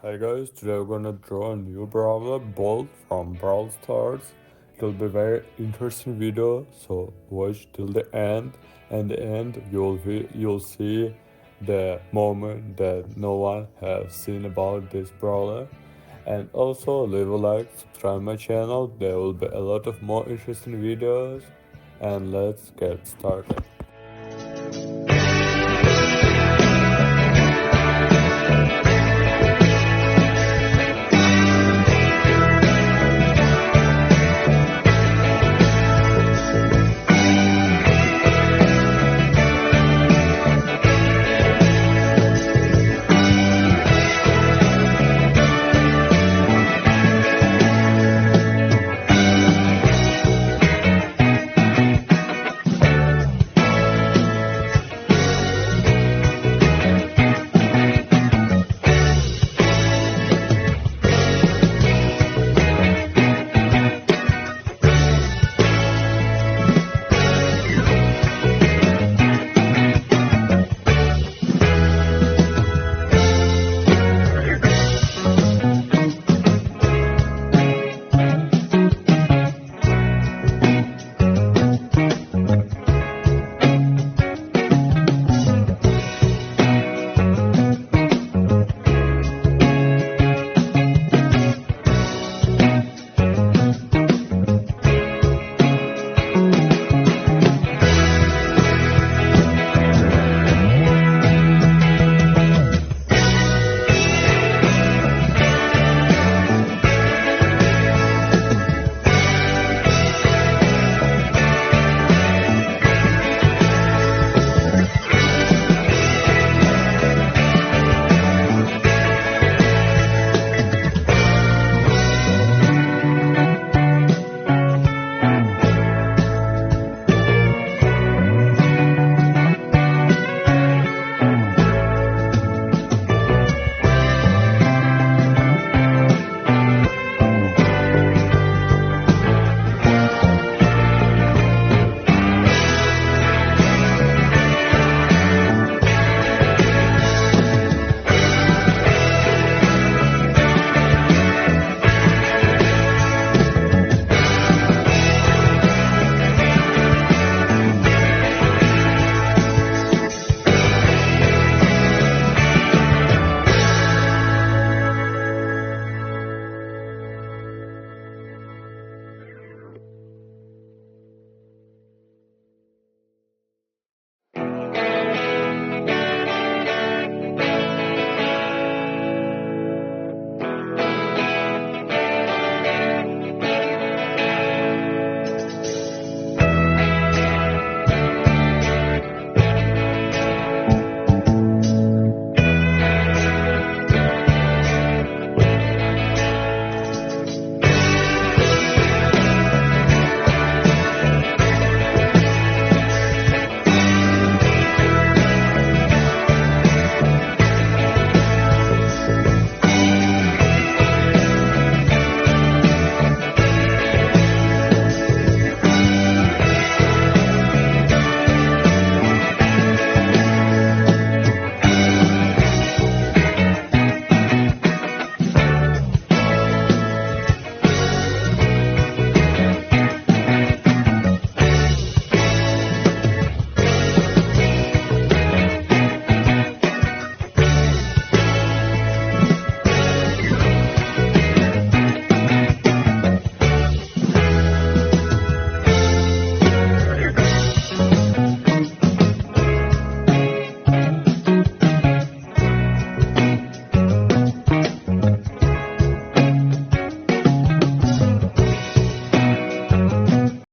Hi guys, today we're gonna draw a new Brawler Bolt from Brawl Stars. It'll be a very interesting video, so watch till the end. And the end, you'll see the moment that no one has seen about this Brawler. And also leave a like, subscribe my channel. There will be a lot of more interesting videos. And let's get started.